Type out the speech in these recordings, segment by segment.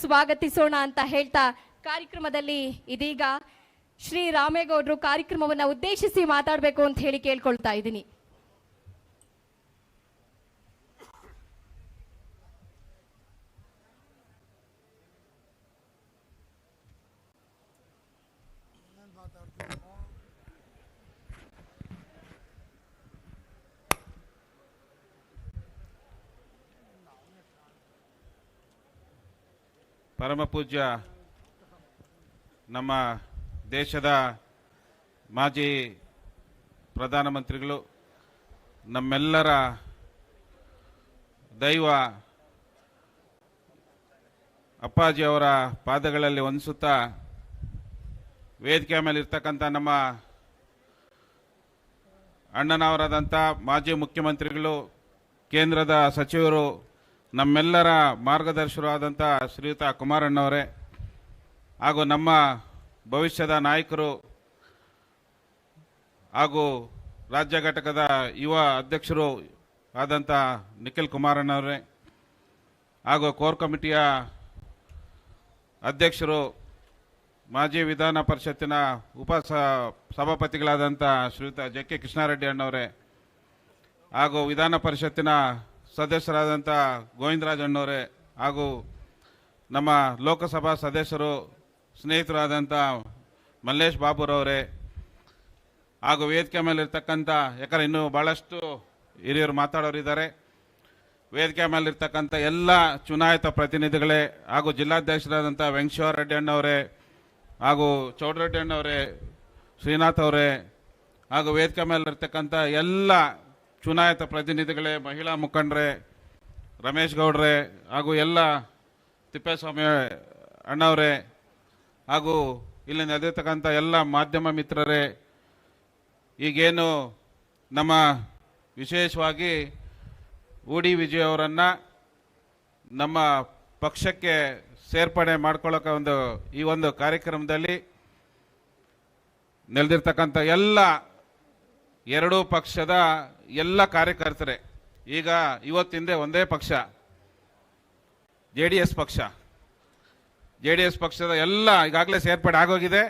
ಸ್ವಾಗತಿಸೋಣ ಅಂತ ಹೇಳ್ತಾ ಕಾರ್ಯಕ್ರಮದಲ್ಲಿ ಇದೀಗ ಶ್ರೀ ರಾಮೇಗೌಡರು ಕಾರ್ಯಕ್ರಮವನ್ನು ಉದ್ದೇಶಿಸಿ ಮಾತಾಡಬೇಕು ಅಂತ ಹೇಳಿ ಕೇಳ್ಕೊಳ್ತಾ ಇದ್ದೀನಿ. ಪರಮ ಪೂಜ್ಯ ನಮ್ಮ ದೇಶದ ಮಾಜಿ ಪ್ರಧಾನಮಂತ್ರಿಗಳು, ನಮ್ಮೆಲ್ಲರ ದೈವ ಅಪ್ಪಾಜಿಯವರ ಪಾದಗಳಲ್ಲಿ ವಂದಿಸುತ್ತಾ, ವೇದಿಕೆ ಮೇಲೆ ಇರ್ತಕ್ಕಂಥ ನಮ್ಮ ಅಣ್ಣನವರಾದಂಥ ಮಾಜಿ ಮುಖ್ಯಮಂತ್ರಿಗಳು, ಕೇಂದ್ರದ ಸಚಿವರು, ನಮ್ಮೆಲ್ಲರ ಮಾರ್ಗದರ್ಶಕರಾದಂಥ ಶ್ರೀಯುತ ಕುಮಾರಣ್ಣವರೇ, ಹಾಗೂ ನಮ್ಮ ಭವಿಷ್ಯದ ನಾಯಕರು ಹಾಗೂ ರಾಜ್ಯ ಘಟಕದ ಯುವ ಅಧ್ಯಕ್ಷರು ಆದಂಥ ನಿಖಿಲ್ ಕುಮಾರಣ್ಣವರೇ, ಹಾಗೂ ಕೋರ್ ಕಮಿಟಿಯ ಅಧ್ಯಕ್ಷರು, ಮಾಜಿ ವಿಧಾನ ಪರಿಷತ್ತಿನ ಸಭಾಪತಿಗಳಾದಂಥ ಶ್ರೀಯುತ ಜೆ.ಕೆ. ಕೃಷ್ಣಾರೆಡ್ಡಿ ಅಣ್ಣವರೇ, ಹಾಗೂ ವಿಧಾನ ಪರಿಷತ್ತಿನ ಸದಸ್ಯರಾದಂಥ ಗೋವಿಂದರಾಜ್ ಅಣ್ಣವರೇ, ಹಾಗೂ ನಮ್ಮ ಲೋಕಸಭಾ ಸದಸ್ಯರು ಸ್ನೇಹಿತರಾದಂಥ ಮಲ್ಲೇಶ್ ಬಾಬುರವರೇ, ಹಾಗೂ ವೇದಿಕೆ ಮೇಲಿರ್ತಕ್ಕಂಥ, ಯಾಕಂದರೆ ಇನ್ನೂ ಭಾಳಷ್ಟು ಹಿರಿಯರು ಮಾತಾಡೋರಿದ್ದಾರೆ, ವೇದಿಕೆ ಮೇಲಿರ್ತಕ್ಕಂಥ ಎಲ್ಲ ಚುನಾಯಿತ ಪ್ರತಿನಿಧಿಗಳೇ, ಹಾಗೂ ಜಿಲ್ಲಾಧ್ಯಕ್ಷರಾದಂಥ ವೆಂಕಟೇಶ್ವರ ರೆಡ್ಡಿ ಅಣ್ಣವರೇ, ಹಾಗೂ ಚೌಡರೆಡ್ಡಿ ಅಣ್ಣವರೇ, ಶ್ರೀನಾಥ್ ಅವರೇ, ಹಾಗೂ ವೇದಿಕೆ ಮೇಲಿರ್ತಕ್ಕಂಥ ಎಲ್ಲ ಚುನಾಯಿತ ಪ್ರತಿನಿಧಿಗಳೇ, ಮಹಿಳಾ ಮುಖಂಡರೇ, ರಮೇಶ್ ಗೌಡ್ರೆ, ಹಾಗೂ ಎಲ್ಲ ತಿಪ್ಪೇಸ್ವಾಮಿ ಅಣ್ಣವರೇ, ಹಾಗೂ ಇಲ್ಲಿ ನಡೆದಿರ್ತಕ್ಕಂಥ ಎಲ್ಲ ಮಾಧ್ಯಮ ಮಿತ್ರರೇ, ಈಗೇನು ನಮ್ಮ ವಿಶೇಷವಾಗಿ ಊಡಿ ವಿಜಯ್ ಅವರನ್ನು ನಮ್ಮ ಪಕ್ಷಕ್ಕೆ ಸೇರ್ಪಡೆ ಮಾಡ್ಕೊಳ್ಳೋಕೆ ಈ ಒಂದು ಕಾರ್ಯಕ್ರಮದಲ್ಲಿ ನೆಲೆದಿರ್ತಕ್ಕಂಥ ಎಲ್ಲ ಎರಡೂ ಪಕ್ಷದ ಎಲ್ಲ ಕಾರ್ಯಕರ್ತರೇ, ಈಗ ಇವತ್ತಿಂದ ಒಂದೇ ಪಕ್ಷ ಜೆ ಡಿ ಎಸ್ ಪಕ್ಷದ ಎಲ್ಲ ಈಗಾಗಲೇ ಸೇರ್ಪಡೆ ಆಗೋಗಿದೆ.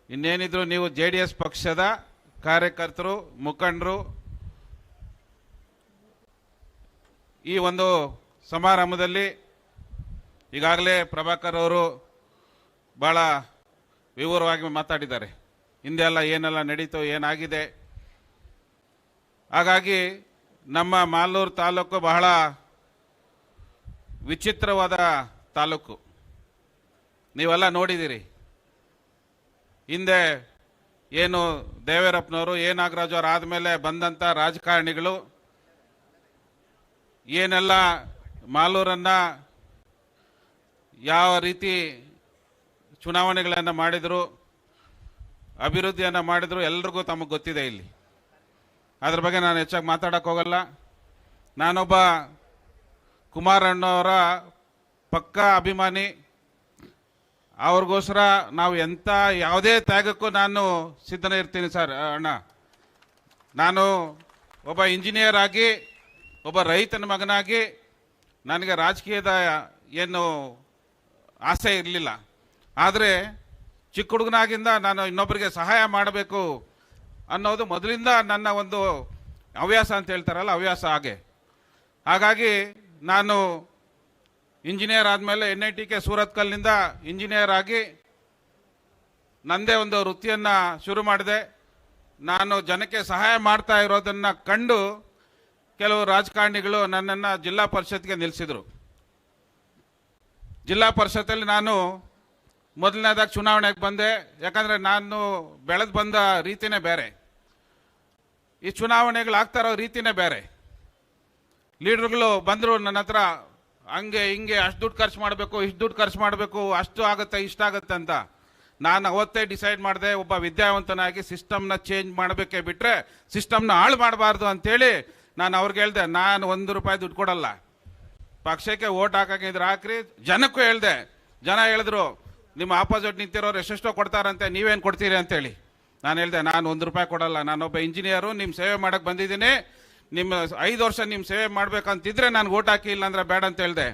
ಇನ್ನೇನಿದ್ರು ನೀವು ಜೆ ಡಿ ಎಸ್ ಪಕ್ಷದ ಕಾರ್ಯಕರ್ತರು, ಮುಖಂಡರು ಈ ಒಂದು ಸಮಾರಂಭದಲ್ಲಿ ಈಗಾಗಲೇ ಪ್ರಭಾಕರ್ ಅವರು ಭಾಳ ವಿವರವಾಗಿ ಮಾತಾಡಿದ್ದಾರೆ. ಹಿಂದೆಲ್ಲ ಏನೆಲ್ಲ ನಡೀತು, ಏನಾಗಿದೆ. ಹಾಗಾಗಿ ನಮ್ಮ ಮಾಲೂರು ತಾಲೂಕು ಬಹಳ ವಿಚಿತ್ರವಾದ ತಾಲೂಕು. ನೀವೆಲ್ಲ ನೋಡಿದ್ದೀರಿ. ಹಿಂದೆ ಏನು ದೇವೇರಪ್ಪನವರು, ಎ ನಾಗರಾಜು ಅವರು ಆದಮೇಲೆ ಬಂದಂಥ ರಾಜಕಾರಣಿಗಳು ಏನೆಲ್ಲ ಮಾಲೂರನ್ನು ಯಾವ ರೀತಿ ಚುನಾವಣೆಗಳನ್ನು ಮಾಡಿದರು, ಅಭಿವೃದ್ಧಿಯನ್ನು ಮಾಡಿದರು, ಎಲ್ರಿಗೂ ತಮಗೆ ಗೊತ್ತಿದೆ. ಇಲ್ಲಿ ಅದ್ರ ಬಗ್ಗೆ ನಾನು ಹೆಚ್ಚಾಗಿ ಮಾತಾಡೋಕ್ಕೆ ಹೋಗಲ್ಲ. ನಾನೊಬ್ಬ ಕುಮಾರಣ್ಣವರ ಪಕ್ಕಾ ಅಭಿಮಾನಿ. ಅವ್ರಿಗೋಸ್ಕರ ನಾವು ಯಾವುದೇ ತ್ಯಾಗಕ್ಕೂ ನಾನು ಸಿದ್ಧನೇ ಇರ್ತೀನಿ ಸರ್. ಅಣ್ಣ, ನಾನು ಒಬ್ಬ ಇಂಜಿನಿಯರ್ ಆಗಿ, ಒಬ್ಬ ರೈತನ ಮಗನಾಗಿ ನನಗೆ ರಾಜಕೀಯದ ಏನು ಆಸೆ ಇರಲಿಲ್ಲ. ಆದರೆ ಚಿಕ್ಕ ಹುಡುಗನಾಗಿಂದ ನಾನು ಇನ್ನೊಬ್ಬರಿಗೆ ಸಹಾಯ ಮಾಡಬೇಕು ಅನ್ನೋದು ಮೊದಲಿಂದ ನನ್ನ ಒಂದು ಹವ್ಯಾಸ ಅಂತ ಹೇಳ್ತಾರಲ್ಲ, ಹವ್ಯಾಸ ಹಾಗಾಗಿ ನಾನು ಇಂಜಿನಿಯರ್ ಆದಮೇಲೆ NITK ಸೂರತ್ಕಲ್ನಿಂದ ಇಂಜಿನಿಯರ್ ಆಗಿ ನನ್ನದೇ ಒಂದು ವೃತ್ತಿಯನ್ನು ಶುರು ಮಾಡಿದೆ. ನಾನು ಜನಕ್ಕೆ ಸಹಾಯ ಮಾಡ್ತಾ ಇರೋದನ್ನು ಕಂಡು ಕೆಲವು ರಾಜಕಾರಣಿಗಳು ನನ್ನನ್ನು ಜಿಲ್ಲಾ ಪರಿಷತ್ಗೆ ನಿಲ್ಲಿಸಿದರು. ಜಿಲ್ಲಾ ಪರಿಷತ್ತಲ್ಲಿ ನಾನು ಮೊದಲನೇದಾಗಿ ಚುನಾವಣೆಗೆ ಬಂದೆ. ಯಾಕಂದರೆ ನಾನು ಬೆಳೆದು ಬಂದ ರೀತಿನೇ ಬೇರೆ, ಈ ಚುನಾವಣೆಗಳು ಆಗ್ತಾ ಇರೋ ರೀತಿನೇ ಬೇರೆ. ಲೀಡರ್ಗಳು ಬಂದರು ನನ್ನ ಹತ್ರ, ಹಂಗೆ ಹಿಂಗೆ ಅಷ್ಟು ದುಡ್ಡು ಖರ್ಚು ಮಾಡಬೇಕು, ಇಷ್ಟು ದುಡ್ಡು ಖರ್ಚು ಮಾಡಬೇಕು, ಅಷ್ಟು ಆಗುತ್ತೆ ಇಷ್ಟಾಗುತ್ತೆ ಅಂತ. ನಾನು ಅವತ್ತೇ ಡಿಸೈಡ್ ಮಾಡಿದೆ, ಒಬ್ಬ ವಿದ್ಯಾವಂತನಾಗಿ ಸಿಸ್ಟಮ್ನ ಚೇಂಜ್ ಮಾಡಬೇಕೇ ಬಿಟ್ಟರೆ ಸಿಸ್ಟಮ್ನ ಹಾಳು ಮಾಡಬಾರ್ದು ಅಂತೇಳಿ ನಾನು ಅವ್ರಿಗೆ ಹೇಳಿದೆ, ನಾನು ₹1 ದುಡ್ಡು ಕೊಡಲ್ಲ, ಪಕ್ಷಕ್ಕೆ ಓಟ್ ಹಾಕಿದ್ರೆ ಹಾಕ್ರಿ. ಜನಕ್ಕೂ ಹೇಳಿದೆ. ಜನ ಹೇಳಿದ್ರು, ನಿಮ್ಮ ಆಪೋಸಿಟ್ ನಿಂತಿರೋರು ಎಷ್ಟೆಷ್ಟೋ ಕೊಡ್ತಾರಂತೆ, ನೀವೇನು ಕೊಡ್ತೀರಿ ಅಂತೇಳಿ. ನಾನು ಹೇಳಿದೆ, ನಾನು ₹1 ಕೊಡಲ್ಲ, ನಾನೊಬ್ಬ ಇಂಜಿನಿಯರು, ನಿಮ್ಮ ಸೇವೆ ಮಾಡೋಕ್ಕೆ ಬಂದಿದ್ದೀನಿ. ನಿಮ್ಮ 5 ವರ್ಷ ನಿಮ್ಮ ಸೇವೆ ಮಾಡ್ಬೇಕಂತಿದ್ರೆ ನಾನು ಓಟ್ ಹಾಕಿ, ಇಲ್ಲ ಅಂದ್ರೆ ಬೇಡ ಅಂತ ಹೇಳಿದೆ.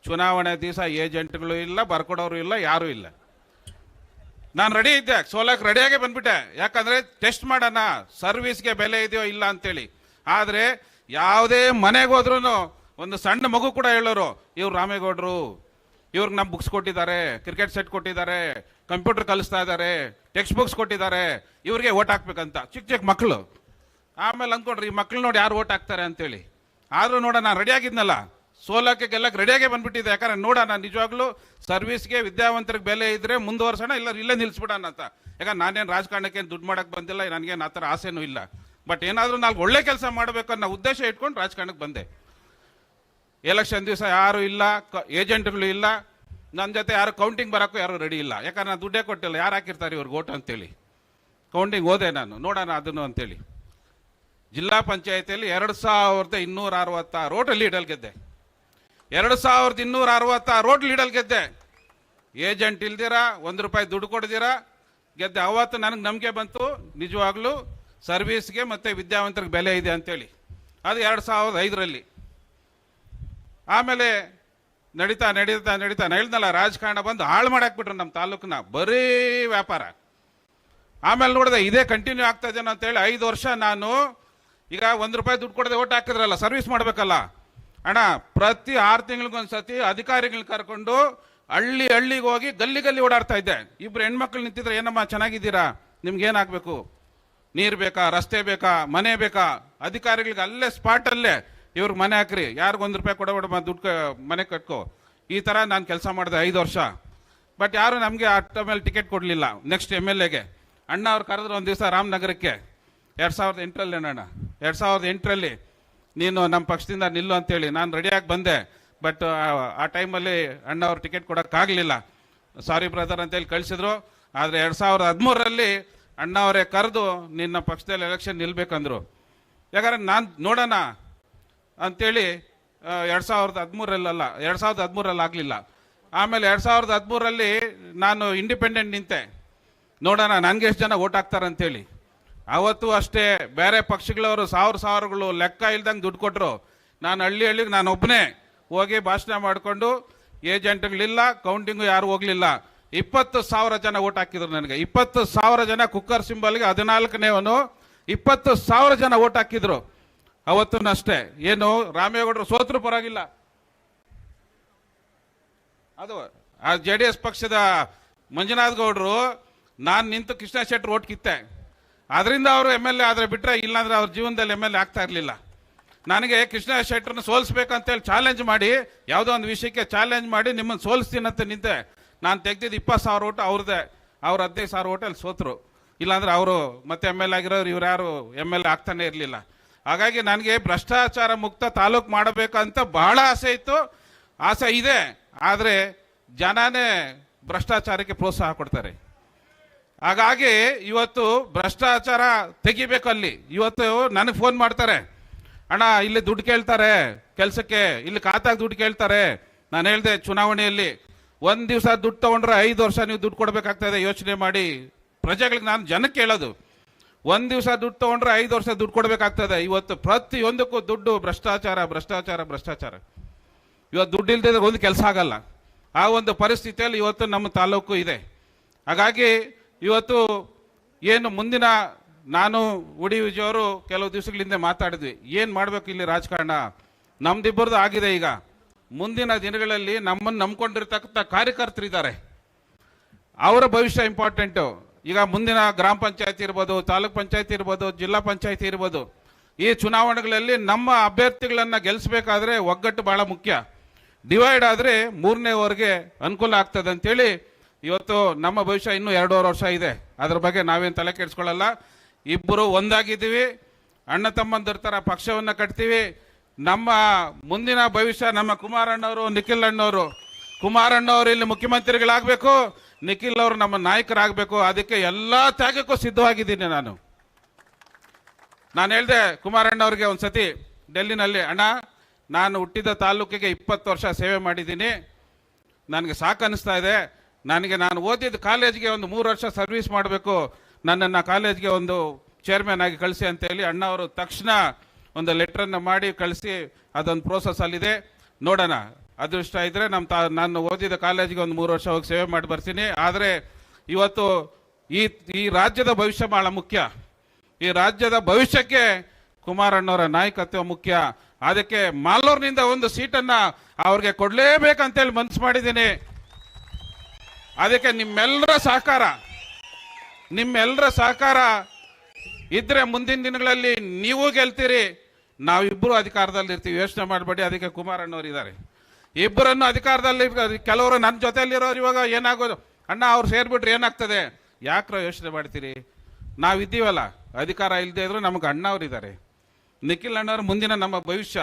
ಚುನಾವಣೆ ದಿವಸ ಏಜೆಂಟ್ಗಳು ಇಲ್ಲ, ಬರ್ಕೊಡೋರು ಇಲ್ಲ, ಯಾರೂ ಇಲ್ಲ. ನಾನು ರೆಡಿ ಇದ್ದೆ, ಸೋಲಕ್ಕೆ ರೆಡಿಯಾಗೆ ಬಂದ್ಬಿಟ್ಟೆ. ಯಾಕಂದ್ರೆ ಟೆಸ್ಟ್ ಮಾಡೋಣ ಸರ್ವಿಸ್ಗೆ ಬೆಲೆ ಇದೆಯೋ ಇಲ್ಲ ಅಂತೇಳಿ. ಆದರೆ ಯಾವುದೇ ಮನೆಗೆ ಹೋದ್ರೂ ಒಂದು ಸಣ್ಣ ಮಗು ಕೂಡ ಹೇಳೋರು, ಇವ್ರು ರಾಮೇಗೌಡರು, ಇವ್ರಿಗೆ ನಮ್ಮ ಬುಕ್ಸ್ ಕೊಟ್ಟಿದ್ದಾರೆ, ಕ್ರಿಕೆಟ್ ಸೆಟ್ ಕೊಟ್ಟಿದ್ದಾರೆ, ಕಂಪ್ಯೂಟರ್ ಕಲಿಸ್ತಾ ಇದ್ದಾರೆ, ಟೆಕ್ಸ್ಟ್ ಬುಕ್ಸ್ ಕೊಟ್ಟಿದ್ದಾರೆ, ಇವ್ರಿಗೆ ಓಟ್ ಹಾಕ್ಬೇಕಂತ. ಚಿಕ್ಕ ಚಿಕ್ಕ ಮಕ್ಕಳು. ಆಮೇಲೆ ಅಂದ್ಕೊಂಡ್ರಿ ಈ ಮಕ್ಳು ನೋಡಿ ಯಾರು ಓಟ್ ಹಾಕ್ತಾರೆ ಅಂತೇಳಿ. ಆದರೂ ನೋಡ ನಾನು ರೆಡಿಯಾಗಿದ್ನಲ್ಲ, ಸೋಲಕ್ಕೆ ಗೆಲ್ಲಕ್ಕೆ ರೆಡಿಯಾಗೆ ಬಂದ್ಬಿಟ್ಟಿದ್ದೆ. ಯಾಕಂದ್ರೆ ನೋಡೋಣ ನಿಜವಾಗ್ಲೂ ಸರ್ವಿಸ್ಗೆ ವಿದ್ಯಾವಂತರಿಗೆ ಬೆಲೆ ಇದ್ರೆ ಮುಂದುವರ್ಸೋಣ, ಇಲ್ಲ ಇಲ್ಲೇ ನಿಲ್ಸ್ಬಿಡೋಣ ಅಂತ. ಯಾಕಂದ್ರೆ ನಾನೇನು ರಾಜಕಾರಣಕ್ಕೆ ದುಡ್ಡು ಮಾಡಕ್ಕೆ ಬಂದಿಲ್ಲ, ನನಗೇನು ಆ ಥರ ಆಸೆನೂ ಇಲ್ಲ. ಬಟ್ ಏನಾದರೂ ನಾಲ್ಕು ಒಳ್ಳೆ ಕೆಲಸ ಮಾಡಬೇಕು ಅನ್ನೋ ಉದ್ದೇಶ ಇಟ್ಕೊಂಡು ರಾಜಕಾರಣಕ್ಕೆ ಬಂದೆ. ಎಲೆಕ್ಷನ್ ದಿವಸ ಯಾರು ಇಲ್ಲ, ಏಜೆಂಟ್ಗಳು ಇಲ್ಲ, ನನ್ನ ಜೊತೆ ಯಾರು ಕೌಂಟಿಂಗ್ ಬರೋಕ್ಕೂ ಯಾರು ರೆಡಿ ಇಲ್ಲ. ಯಾಕಂದ್ರೆ ನಾನು ದುಡ್ಡೇ ಕೊಟ್ಟಿಲ್ಲ, ಯಾರು ಹಾಕಿರ್ತಾರೆ ಇವ್ರಿಗೆ ಓಟ್ ಅಂತೇಳಿ. ಕೌಂಟಿಂಗ್ ಹೋದೆ ನಾನು, ನೋಡೋಣ ಅದನ್ನು ಅಂತೇಳಿ. ಜಿಲ್ಲಾ ಪಂಚಾಯತಿಯಲ್ಲಿ 2266 ಓಟ್ ಲೀಡಲ್ ಗೆದ್ದೆ. 2266 ಓಟ್ ಲೀಡಲ್ ಗೆದ್ದೆ. ಏಜೆಂಟ್ ಇಲ್ದಿರ, ₹1 ದುಡ್ಡು ಕೊಡ್ದಿರ ಗೆದ್ದೆ. ಅವತ್ತು ನನಗೆ ನಂಬಿಕೆ ಬಂತು, ನಿಜವಾಗ್ಲೂ ಸರ್ವಿಸ್ಗೆ ಮತ್ತೆ ವಿದ್ಯಾವಂತರಿಗೆ ಬೆಲೆ ಇದೆ ಅಂತೇಳಿ. ಅದು 2005ರಲ್ಲಿ. ಆಮೇಲೆ ನಡೀತಾ ನಡೀತಾ ನಡೀತಾ ಹೇಳಿದ್ನಲ್ಲ, ರಾಜಕಾರಣ ಬಂದು ಹಾಳು ಮಾಡಾಕ್ಬಿಟ್ರು ನಮ್ಮ ತಾಲೂಕನ್ನ, ಬರೀ ವ್ಯಾಪಾರ. ಆಮೇಲೆ ನೋಡಿದೆ ಇದೇ ಕಂಟಿನ್ಯೂ ಆಗ್ತಾ ಇದೇನೋ ಅಂತೇಳಿ 5 ವರ್ಷ ನಾನು ಈಗ ₹1 ದುಡ್ಡು ಕೊಡದೆ ಓಟ್ ಹಾಕಿದ್ರಲ್ಲ, ಸರ್ವಿಸ್ ಮಾಡಬೇಕಲ್ಲ ಅಣ್ಣ, ಪ್ರತಿ 6 ತಿಂಗಳಿಗೊಂದ್ಸತಿ ಅಧಿಕಾರಿಗಳನ್ನ ಕರ್ಕೊಂಡು ಹಳ್ಳಿಗೆ ಹೋಗಿ ಗಲ್ಲಿ ಓಡಾಡ್ತಾ ಇದ್ದೆ. 2 ಹೆಣ್ಮಕ್ಳು ನಿಂತಿದ್ರೆ, ಏನಮ್ಮ ಚೆನ್ನಾಗಿದ್ದೀರಾ, ನಿಮ್ಗೆ ಏನಾಗಬೇಕು, ನೀರು ಬೇಕಾ, ರಸ್ತೆ ಬೇಕಾ, ಮನೆ ಬೇಕಾ, ಅಧಿಕಾರಿಗಳಿಗೆ ಅಲ್ಲೇ ಸ್ಪಾಟಲ್ಲೇ ಇವ್ರಿಗೆ ಮನೆ ಹಾಕ್ರಿ, ಯಾರಿಗೂ ₹1 ಕೊಡಬೇಡ, ದುಡ್ಡು ಮನೆ ಕಟ್ಕೋ. ಈ ಥರ ನಾನು ಕೆಲಸ ಮಾಡಿದೆ 5 ವರ್ಷ. ಬಟ್ ಯಾರು ನಮಗೆ ಅಟ್ಟ ಮೇಲೆ ಟಿಕೆಟ್ ಕೊಡಲಿಲ್ಲ. ನೆಕ್ಸ್ಟ್ MLAಗೆ ಅಣ್ಣ ಅವ್ರು ಕರೆದ್ರು ಒಂದು ದಿವಸ ರಾಮನಗರಕ್ಕೆ, 2008ರಲ್ಲಿ ಅಣ್ಣ, 2008ರಲ್ಲಿ ನೀನು ನಮ್ಮ ಪಕ್ಷದಿಂದ ನಿಲ್ಲು ಅಂತೇಳಿ ನಾನು ರೆಡಿಯಾಗಿ ಬಂದೆ. ಬಟ್ ಆ ಟೈಮಲ್ಲಿ ಅಣ್ಣ ಅವ್ರು ಟಿಕೆಟ್ ಕೊಡೋಕ್ಕಾಗಲಿಲ್ಲ, ಸಾರಿ ಬ್ರದರ್ ಅಂತೇಳಿ ಕಳಿಸಿದ್ರು. ಆದರೆ 2013ರಲ್ಲಿ ಅಣ್ಣ ಅವರೇ ಕರೆದು ನಿನ್ನ ಪಕ್ಷದಲ್ಲಿ ಎಲೆಕ್ಷನ್ ನಿಲ್ಬೇಕಂದ್ರು. ಯಾಕಂದ್ರೆ ನಾನು ನೋಡೋಣ ಅಂತೇಳಿ 2013ರಲ್ಲಿ ಆಗಲಿಲ್ಲ. ಆಮೇಲೆ 2013ರಲ್ಲಿ ನಾನು ಇಂಡಿಪೆಂಡೆಂಟ್ ನಿಂತೆ, ನೋಡೋಣ ನನಗೆ ಎಷ್ಟು ಜನ ಓಟ್ ಹಾಕ್ತಾರೆ ಅಂತೇಳಿ. ಅವತ್ತು ಅಷ್ಟೇ ಬೇರೆ ಪಕ್ಷಗಳವರು ಸಾವಿರಗಳು ಲೆಕ್ಕ ಇಲ್ದಂಗೆ ದುಡ್ಡು ಕೊಟ್ಟರು. ನಾನು ಹಳ್ಳಿಗೆ ನಾನು ಒಬ್ಬನೇ ಹೋಗಿ ಭಾಷಣ ಮಾಡಿಕೊಂಡು, ಏಜೆಂಟ್ಗಳಿಲ್ಲ, ಕೌಂಟಿಂಗು ಯಾರು ಹೋಗಲಿಲ್ಲ. 20,000 ಜನ ಓಟ್ ಹಾಕಿದ್ರು ನನಗೆ. 20,000 ಜನ ಕುಕ್ಕರ್ ಸಿಂಬಲ್ಗೆ 14ನೇವನು 20,000 ಜನ ಓಟ್ ಹಾಕಿದ್ರು ಅವತ್ತು ಅಷ್ಟೇ. ಏನು ರಾಮೇಗೌಡರು ಸೋತ್ರು ಪರವಾಗಿಲ್ಲ, ಅದು ಆ JDS ಪಕ್ಷದ ಮಂಜುನಾಥ್ ಗೌಡರು ನಾನು ನಿಂತು ಕೃಷ್ಣ ಶೆಟ್ಟರ್ ಓಟ್ ಕಿತ್ತೆ, ಅದರಿಂದ ಅವರು MLA ಆದರೆ ಬಿಟ್ಟರೆ, ಇಲ್ಲಾಂದ್ರೆ ಅವ್ರ ಜೀವನದಲ್ಲಿ MLA ಆಗ್ತಾ ಇರಲಿಲ್ಲ. ನನಗೆ ಕೃಷ್ಣ ಶೆಟ್ಟರ್ನ ಸೋಲಿಸ್ಬೇಕಂತೇಳಿ ಚಾಲೆಂಜ್ ಮಾಡಿ, ಯಾವುದೋ ಒಂದು ವಿಷಯಕ್ಕೆ ಚಾಲೆಂಜ್ ಮಾಡಿ ನಿಮ್ಮನ್ನು ಸೋಲಿಸ್ತೀನಂತ ನಿಂತೆ. ನಾನು ತೆಗ್ದಿದ್ದು 20,000 ಓಟ್ ಅವ್ರದ್ದೇ, ಅವ್ರ 15,000 ಓಟಲ್ಲಿ ಸೋತರು. ಇಲ್ಲಾಂದ್ರೆ ಅವರು ಮತ್ತೆ MLA ಆಗಿರೋರು, ಇವ್ರು ಯಾರು MLA ಆಗ್ತಾನೆ ಇರಲಿಲ್ಲ. ಹಾಗಾಗಿ ನನಗೆ ಭ್ರಷ್ಟಾಚಾರ ಮುಕ್ತ ತಾಲೂಕು ಮಾಡಬೇಕಂತ ಬಹಳ ಆಸೆ ಇತ್ತು, ಆಸೆ ಇದೆ. ಆದರೆ ಜನನೇ ಭ್ರಷ್ಟಾಚಾರಕ್ಕೆ ಪ್ರೋತ್ಸಾಹ ಕೊಡ್ತಾರೆ. ಹಾಗಾಗಿ ಇವತ್ತು ಭ್ರಷ್ಟಾಚಾರ ತೆಗಿಬೇಕು ಅಲ್ಲಿ. ಇವತ್ತು ನನಗೆ ಫೋನ್ ಮಾಡ್ತಾರೆ, ಅಣ್ಣ ಇಲ್ಲಿ ದುಡ್ಡು ಕೇಳ್ತಾರೆ ಕೆಲಸಕ್ಕೆ, ಇಲ್ಲಿ ಖಾತಾಗೆ ದುಡ್ಡು ಕೇಳ್ತಾರೆ. ನಾನು ಹೇಳಿದೆ ಚುನಾವಣೆಯಲ್ಲಿ, 1 ದಿವಸ ದುಡ್ಡು ತೊಗೊಂಡ್ರೆ 5 ವರ್ಷ ನೀವು ದುಡ್ಡು ಕೊಡಬೇಕಾಗ್ತದೆ, ಯೋಚನೆ ಮಾಡಿ. ಪ್ರಜೆಗಳಿಗೆ ನಾನು ಜನಕ್ಕೆ ಹೇಳೋದು, 1 ದಿವಸ ದುಡ್ಡು ತೊಗೊಂಡ್ರೆ 5 ವರ್ಷ ದುಡ್ಡು ಕೊಡಬೇಕಾಗ್ತದೆ. ಇವತ್ತು ಪ್ರತಿಯೊಂದಕ್ಕೂ ದುಡ್ಡು, ಭ್ರಷ್ಟಾಚಾರ. ಇವತ್ತು ದುಡ್ಡು ಇಲ್ದಿದ್ರೆ ಒಂದು ಕೆಲಸ ಆಗಲ್ಲ. ಆ ಒಂದು ಪರಿಸ್ಥಿತಿಯಲ್ಲಿ ಇವತ್ತು ನಮ್ಮ ತಾಲೂಕು ಇದೆ. ಹಾಗಾಗಿ ಇವತ್ತು ಏನು ಮುಂದಿನ, ನಾನು ಉಡಿ ವಿಜಯ್ ಅವರು ಕೆಲವು ದಿವಸಗಳ ಹಿಂದೆ ಮಾತಾಡಿದ್ವಿ, ಏನು ಮಾಡಬೇಕು ಇಲ್ಲಿ ರಾಜಕಾರಣ, ನಮ್ದಿಬ್ಬರದು ಆಗಿದೆ. ಈಗ ಮುಂದಿನ ದಿನಗಳಲ್ಲಿ ನಮ್ಮನ್ನು ನಂಬ್ಕೊಂಡಿರ್ತಕ್ಕಂಥ ಕಾರ್ಯಕರ್ತರಿದ್ದಾರೆ, ಅವರ ಭವಿಷ್ಯ ಇಂಪಾರ್ಟೆಂಟು. ಈಗ ಮುಂದಿನ ಗ್ರಾಮ ಪಂಚಾಯತಿ ಇರ್ಬೋದು, ತಾಲೂಕ್ ಪಂಚಾಯತಿ ಇರ್ಬೋದು, ಜಿಲ್ಲಾ ಪಂಚಾಯತಿ ಇರ್ಬೋದು, ಈ ಚುನಾವಣೆಗಳಲ್ಲಿ ನಮ್ಮ ಅಭ್ಯರ್ಥಿಗಳನ್ನು ಗೆಲ್ಲಿಸಬೇಕಾದ್ರೆ ಒಗ್ಗಟ್ಟು ಬಹಳ ಮುಖ್ಯ. ಡಿವೈಡ್ ಆದರೆ 3ನೇವರೆಗೆ ಅನುಕೂಲ ಆಗ್ತದೆ ಅಂತೇಳಿ ಇವತ್ತು ನಮ್ಮ ಭವಿಷ್ಯ ಇನ್ನೂ 2.5 ವರ್ಷ ಇದೆ. ಅದ್ರ ಬಗ್ಗೆ ನಾವೇನು ತಲೆ ಕೆಡಿಸ್ಕೊಳ್ಳಲ್ಲ. ಇಬ್ಬರು ಒಂದಾಗಿದ್ದೀವಿ, ಅಣ್ಣ ತಮ್ಮಂದಿರ ಥರ ಪಕ್ಷವನ್ನು ಕಟ್ತೀವಿ. ನಮ್ಮ ಮುಂದಿನ ಭವಿಷ್ಯ ನಮ್ಮ ಕುಮಾರಣ್ಣವರು, ನಿಖಿಲ್ ಅಣ್ಣವರು. ಕುಮಾರಣ್ಣವರು ಇಲ್ಲಿ ಮುಖ್ಯಮಂತ್ರಿಗಳಾಗಬೇಕು, ನಿಖಿಲ್ ಅವರು ನಮ್ಮ ನಾಯಕರಾಗಬೇಕು. ಅದಕ್ಕೆ ಎಲ್ಲ ತ್ಯಾಗಕ್ಕೂ ಸಿದ್ಧವಾಗಿದ್ದೀನಿ ನಾನು ಹೇಳಿದೆ ಕುಮಾರಣ್ಣವ್ರಿಗೆ ಒಂದ್ಸತಿ ಡೆಲ್ಲಿನಲ್ಲಿ, ಅಣ್ಣ ನಾನು ಹುಟ್ಟಿದ ತಾಲೂಕಿಗೆ 20 ವರ್ಷ ಸೇವೆ ಮಾಡಿದ್ದೀನಿ, ನನಗೆ ಸಾಕು ಅನ್ನಿಸ್ತಾ ಇದೆ. ನಾನು ಓದಿದ ಕಾಲೇಜ್ಗೆ ಒಂದು 3 ವರ್ಷ ಸರ್ವಿಸ್ ಮಾಡಬೇಕು, ನನ್ನನ್ನು ಕಾಲೇಜ್ಗೆ ಒಂದು ಚೇರ್ಮನ್ ಆಗಿ ಕಳಿಸಿ ಅಂತೇಳಿ ಅಣ್ಣವರು ತಕ್ಷಣ ಒಂದು ಲೆಟ್ರನ್ನು ಮಾಡಿ ಕಳಿಸಿ, ಅದೊಂದು ಪ್ರೋಸೆಸ್ ಅಲ್ಲಿದೆ. ನೋಡೋಣ, ಅದೃಷ್ಟ ಇದ್ರೆ ನಾನು ಓದಿದ ಕಾಲೇಜಿಗೆ ಒಂದು 3 ವರ್ಷ ಹೋಗಿ ಸೇವೆ ಮಾಡಿ ಬರ್ತೀನಿ. ಆದರೆ ಇವತ್ತು ಈ ರಾಜ್ಯದ ಭವಿಷ್ಯ ಬಹಳ ಮುಖ್ಯ. ಈ ರಾಜ್ಯದ ಭವಿಷ್ಯಕ್ಕೆ ಕುಮಾರಣ್ಣವರ ನಾಯಕತ್ವ ಮುಖ್ಯ. ಅದಕ್ಕೆ ಮಾಲೂರಿನಿಂದ ಒಂದು ಸೀಟನ್ನ ಅವ್ರಿಗೆ ಕೊಡ್ಲೇಬೇಕಂತೇಳಿ ಮನಸ್ಸು ಮಾಡಿದ್ದೀನಿ. ಅದಕ್ಕೆ ನಿಮ್ಮೆಲ್ಲರ ಸಹಕಾರ ಇದ್ರೆ ಮುಂದಿನ ದಿನಗಳಲ್ಲಿ ನೀವು ಗೆಲ್ತೀರಿ, ನಾವಿಬ್ಬರು ಅಧಿಕಾರದಲ್ಲಿ ಇರ್ತೀವಿ. ಯೋಚನೆ ಮಾಡಬೇಡಿ. ಅದಕ್ಕೆ ಕುಮಾರಣ್ಣವ್ರು ಇದ್ದಾರೆ. ಇಬ್ಬರನ್ನು ಅಧಿಕಾರದಲ್ಲಿ, ಕೆಲವರು ನನ್ನ ಜೊತೆಯಲ್ಲಿರೋರು ಇವಾಗ ಏನಾಗೋದು ಅಣ್ಣ ಅವ್ರು ಸೇರ್ಬಿಟ್ರೆ ಏನಾಗ್ತದೆ, ಯಾಕ್ರೋ ಯೋಚನೆ ಮಾಡ್ತೀರಿ? ನಾವಿದ್ದೀವಲ್ಲ, ಅಧಿಕಾರ ಇಲ್ಲದೆ ಇದ್ರು ನಮ್ಗೆ ಅಣ್ಣವ್ರು ಇದ್ದಾರೆ. ನಿಖಿಲ್ ಅಣ್ಣವ್ರು ಮುಂದಿನ ನಮ್ಮ ಭವಿಷ್ಯ.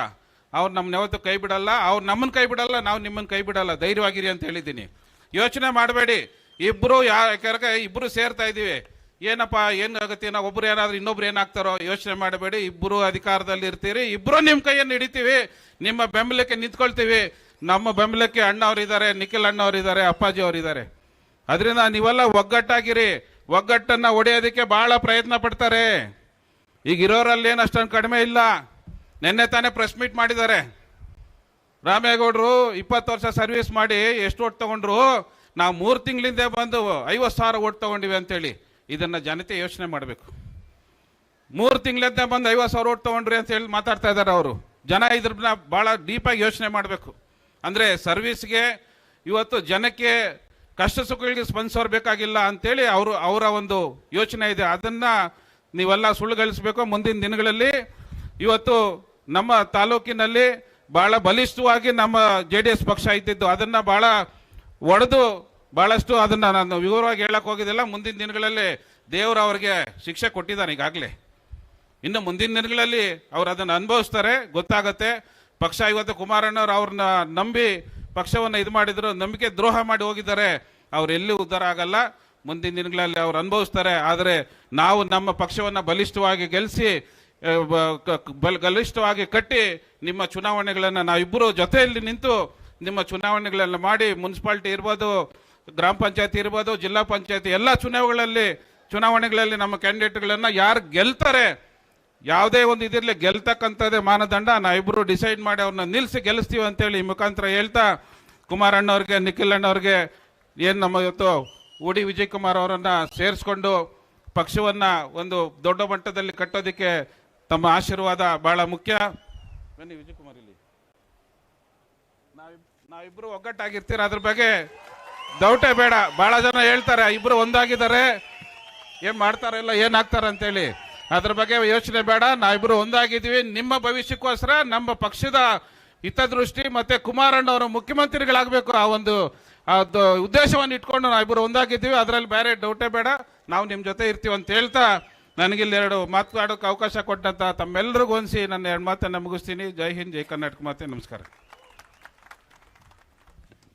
ಅವ್ರು ನಮ್ಮನ್ನ ಯಾವತ್ತೂ ಕೈ ಬಿಡಲ್ಲ, ಅವ್ರು ನಮ್ಮನ್ನು ಕೈ ಬಿಡಲ್ಲ, ನಾವು ನಿಮ್ಮನ್ನು ಕೈ ಬಿಡಲ್ಲ. ಧೈರ್ಯವಾಗಿರಿ ಅಂತ ಹೇಳಿದ್ದೀನಿ. ಯೋಚನೆ ಮಾಡಬೇಡಿ. ಯಾಕೆ ಇಬ್ಬರು ಸೇರ್ತಾ ಇದ್ದೀವಿ, ಏನಪ್ಪ ಏನಾಗುತ್ತೆ, ನಾವು ಒಬ್ರು ಏನಾದ್ರು ಇನ್ನೊಬ್ರು ಏನಾಗ್ತಾರೋ ಯೋಚನೆ ಮಾಡಬೇಡಿ. ಇಬ್ಬರು ಅಧಿಕಾರದಲ್ಲಿ ಇರ್ತೀರಿ, ಇಬ್ಬರು ನಿಮ್ಮ ಕೈಯನ್ನು ಹಿಡಿತೀವಿ, ನಿಮ್ಮ ಬೆಂಬಲಕ್ಕೆ ನಿಂತ್ಕೊಳ್ತೀವಿ. ನಮ್ಮ ಬೆಂಬಲಕ್ಕೆ ಅಣ್ಣವ್ರಿದ್ದಾರೆ, ನಿಖಿಲ್ ಅಣ್ಣವ್ರಿದ್ದಾರೆ, ಅಪ್ಪಾಜಿ ಅವರಿದ್ದಾರೆ. ಅದರಿಂದ ನೀವೆಲ್ಲ ಒಗ್ಗಟ್ಟಾಗಿರಿ. ಒಗ್ಗಟ್ಟನ್ನ ಒಡೆಯೋದಕ್ಕೆ ಬಹಳ ಪ್ರಯತ್ನ ಪಡ್ತಾರೆ. ಈಗ ಇರೋರಲ್ಲಿ ಏನು ಅಷ್ಟೊಂದು ಕಡಿಮೆ ಇಲ್ಲ. ನಿನ್ನೆ ತಾನೇ ಪ್ರೆಸ್ ಮೀಟ್ ಮಾಡಿದ್ದಾರೆ. ರಾಮೇಗೌಡರು 20 ವರ್ಷ ಸರ್ವಿಸ್ ಮಾಡಿ ಎಷ್ಟು ಓಟ್ ತಗೊಂಡ್ರು, ನಾವು 3 ತಿಂಗಳಿಂದ ಬಂದು 50,000 ಓಟ್ ತಗೊಂಡಿವಿ ಅಂತೇಳಿ. ಇದನ್ನ ಜನತೆ ಯೋಚನೆ ಮಾಡಬೇಕು. 3 ತಿಂಗಳಿಂದ ಬಂದು 50,000 ಓಟ್ ತಗೊಂಡ್ರಿ ಅಂತ ಹೇಳಿ ಮಾತಾಡ್ತಾ ಇದ್ದಾರೆ ಅವರು. ಜನ ಇದ್ರನ್ನ ಬಹಳ ಡೀಪಾಗಿ ಯೋಚನೆ ಮಾಡಬೇಕು. ಅಂದ್ರೆ ಸರ್ವಿಸ್ಗೆ ಇವತ್ತು ಜನಕ್ಕೆ ಕಷ್ಟ ಸುಖಗಳಿಗೆ ಸ್ಪಂದಿಸೋರು ಬೇಕಾಗಿಲ್ಲ ಅಂತೇಳಿ ಅವರ ಒಂದು ಯೋಚನೆ ಇದೆ. ಅದನ್ನ ನೀವೆಲ್ಲ ಸುಳ್ಳುಗಳಿಸಬೇಕು. ಮುಂದಿನ ದಿನಗಳಲ್ಲಿ ಇವತ್ತು ನಮ್ಮ ತಾಲೂಕಿನಲ್ಲಿ ಬಹಳ ಬಲಿಷ್ಠವಾಗಿ ನಮ್ಮ JDS ಪಕ್ಷ ಇದ್ದಿದ್ದು, ಅದನ್ನ ಬಹಳ ಒಡೆದು ಬಹಳಷ್ಟು ಅದನ್ನ ನಾನು ವಿವರವಾಗಿ ಹೇಳಕ್ ಹೋಗಿದ್ದಿಲ್ಲ. ಮುಂದಿನ ದಿನಗಳಲ್ಲಿ ದೇವರು ಅವರಿಗೆ ಶಿಕ್ಷೆ ಕೊಟ್ಟಿದ್ದಾನೆ ಈಗಾಗಲೇ. ಇನ್ನು ಮುಂದಿನ ದಿನಗಳಲ್ಲಿ ಅವ್ರು ಅದನ್ನು ಅನುಭವಿಸ್ತಾರೆ, ಗೊತ್ತಾಗತ್ತೆ. ಪಕ್ಷ ಇವತ್ತು ಕುಮಾರಣ್ಣವ್ರು ಅವ್ರನ್ನ ನಂಬಿ ಪಕ್ಷವನ್ನು ಇದು ಮಾಡಿದ್ರು, ನಂಬಿಕೆ ದ್ರೋಹ ಮಾಡಿ ಹೋಗಿದ್ದಾರೆ. ಅವರೆಲ್ಲೂ ಉದ್ಧಾರ ಆಗಲ್ಲ. ಮುಂದಿನ ದಿನಗಳಲ್ಲಿ ಅವ್ರು ಅನುಭವಿಸ್ತಾರೆ. ಆದರೆ ನಾವು ನಮ್ಮ ಪಕ್ಷವನ್ನು ಬಲಿಷ್ಠವಾಗಿ ಗೆಲ್ಲಿಸಿ, ಬಲಿಷ್ಠವಾಗಿ ಕಟ್ಟಿ ನಿಮ್ಮ ಚುನಾವಣೆಗಳನ್ನು ನಾವಿಬ್ಬರು ಜೊತೆಯಲ್ಲಿ ನಿಂತು ನಿಮ್ಮ ಚುನಾವಣೆಗಳನ್ನು ಮಾಡಿ, ಮುನ್ಸಿಪಾಲ್ಟಿ ಇರ್ಬೋದು, ಗ್ರಾಮ ಪಂಚಾಯತಿ ಇರ್ಬೋದು, ಜಿಲ್ಲಾ ಪಂಚಾಯತಿ ಎಲ್ಲ ಚುನಾವಣೆಗಳಲ್ಲಿ ನಮ್ಮ ಕ್ಯಾಂಡಿಡೇಟ್ಗಳನ್ನು ಯಾರು ಗೆಲ್ತಾರೆ, ಯಾವುದೇ ಒಂದು ಇದಿರಲಿ ಗೆಲ್ತಕ್ಕಂಥದ್ದೇ ಮಾನದಂಡ. ನಾವಿಬ್ಬರು ಡಿಸೈಡ್ ಮಾಡಿ ಅವ್ರನ್ನ ನಿಲ್ಲಿಸಿ ಗೆಲ್ಲಿಸ್ತೀವಿ ಅಂತೇಳಿ ಈ ಮುಖಾಂತರ ಹೇಳ್ತಾ, ಕುಮಾರಣ್ಣವ್ರಿಗೆ, ನಿಖಿಲ್ ಅಣ್ಣವ್ರಿಗೆ ಏನು ನಮ್ಮ ಇವತ್ತು ಉಡಿ ವಿಜಯ್ ಕುಮಾರ್ ಅವರನ್ನ ಸೇರಿಸ್ಕೊಂಡು ಪಕ್ಷವನ್ನ ಒಂದು ದೊಡ್ಡ ಮಟ್ಟದಲ್ಲಿ ಕಟ್ಟೋದಕ್ಕೆ ತಮ್ಮ ಆಶೀರ್ವಾದ ಬಹಳ ಮುಖ್ಯ. ಬನ್ನಿ ವಿಜಯ್ ಕುಮಾರ್ ಇಲ್ಲಿ. ನಾವಿಬ್ರು ಒಗ್ಗಟ್ಟಾಗಿರ್ತೀರ, ಅದ್ರ ಬಗ್ಗೆ ಡೌಟೇ ಬೇಡ. ಬಹಳ ಜನ ಹೇಳ್ತಾರೆ ಇಬ್ರು ಒಂದಾಗಿದ್ದಾರೆ, ಏನ್ ಮಾಡ್ತಾರ ಇಲ್ಲ ಏನಾಗ್ತಾರ ಅಂತೇಳಿ. ಅದ್ರ ಬಗ್ಗೆ ಯೋಚನೆ ಬೇಡ. ನಾವಿಬ್ರು ಒಂದಾಗಿದ್ದೀವಿ. ನಿಮ್ಮ ಭವಿಷ್ಯಕ್ಕೋಸ್ಕರ ನಮ್ಮ ಪಕ್ಷದ ಹಿತದೃಷ್ಟಿ ಮತ್ತೆ ಕುಮಾರಣ್ಣವರು ಮುಖ್ಯಮಂತ್ರಿಗಳಾಗಬೇಕು, ಆ ಒಂದು ಉದ್ದೇಶವನ್ನು ಇಟ್ಕೊಂಡು ನಾವಿಬ್ಬರು ಒಂದಾಗಿದ್ದೀವಿ. ಅದರಲ್ಲಿ ಬೇರೆ ಡೌಟೇ ಬೇಡ. ನಾವು ನಿಮ್ಮ ಜೊತೆ ಇರ್ತೀವಿ ಅಂತ ಹೇಳ್ತಾ, ನನಗಿಲ್ಲಿ 2 ಮಾತನಾಡೋಕೆ ಅವಕಾಶ ಕೊಟ್ಟಂತ ತಮ್ಮೆಲ್ಲರಿಗೂ ಹೊಂದಿಸಿ ನನ್ನ 2 ಮಾತನ್ನು ಮುಗಿಸ್ತೀನಿ. ಜೈ ಹಿಂದ್, ಜೈ ಕರ್ನಾಟಕ ಮಾತೆ. ನಮಸ್ಕಾರ.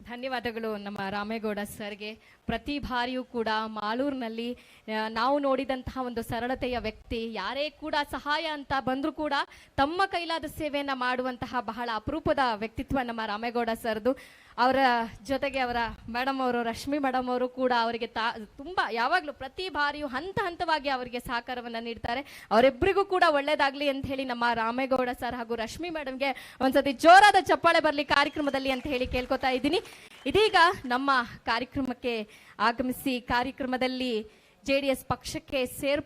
ಧನ್ಯವಾದಗಳು ನಮ್ಮ ರಾಮೇಗೌಡ ಸರ್ಗೆ. ಪ್ರತಿ ಬಾರಿಯೂ ಕೂಡ ಮಾಲೂರಿನಲ್ಲಿ ನಾವು ನೋಡಿದಂತಹ ಒಂದು ಸರಳತೆಯ ವ್ಯಕ್ತಿ. ಯಾರೇ ಕೂಡ ಸಹಾಯ ಅಂತ ಬಂದರೂ ಕೂಡ ತಮ್ಮ ಕೈಲಾದ ಸೇವೆಯನ್ನು ಮಾಡುವಂತಹ ಬಹಳ ಅಪರೂಪದ ವ್ಯಕ್ತಿತ್ವ ನಮ್ಮ ರಾಮೇಗೌಡ ಸರ್ದು. ಅವರ ಜೊತೆಗೆ ಅವರ ಮೇಡಮ್ ಅವರು, ರಶ್ಮಿ ಮೇಡಮ್ ಅವರು ಕೂಡ ಅವರಿಗೆ ತುಂಬ ಯಾವಾಗಲೂ ಪ್ರತಿ ಬಾರಿಯೂ ಹಂತವಾಗಿ ಅವರಿಗೆ ಸಹಕಾರವನ್ನು ನೀಡ್ತಾರೆ. ಅವರಿಬ್ಬರಿಗೂ ಕೂಡ ಒಳ್ಳೇದಾಗಲಿ ಅಂತ ಹೇಳಿ ನಮ್ಮ ರಾಮೇಗೌಡ ಸರ್ ಹಾಗೂ ರಶ್ಮಿ ಮೇಡಮ್ಗೆ ಒಂದ್ಸತಿ ಜೋರಾದ ಚಪ್ಪಾಳೆ ಬರಲಿ ಕಾರ್ಯಕ್ರಮದಲ್ಲಿ ಅಂತ ಹೇಳಿ ಕೇಳ್ಕೊತಾ ಇದ್ದೀನಿ. ಇದೀಗ ನಮ್ಮ ಕಾರ್ಯಕ್ರಮಕ್ಕೆ ಆಗಮಿಸಿ ಕಾರ್ಯಕ್ರಮದಲ್ಲಿ JDS ಪಕ್ಷಕ್ಕೆ ಸೇರ್ಪಡೆ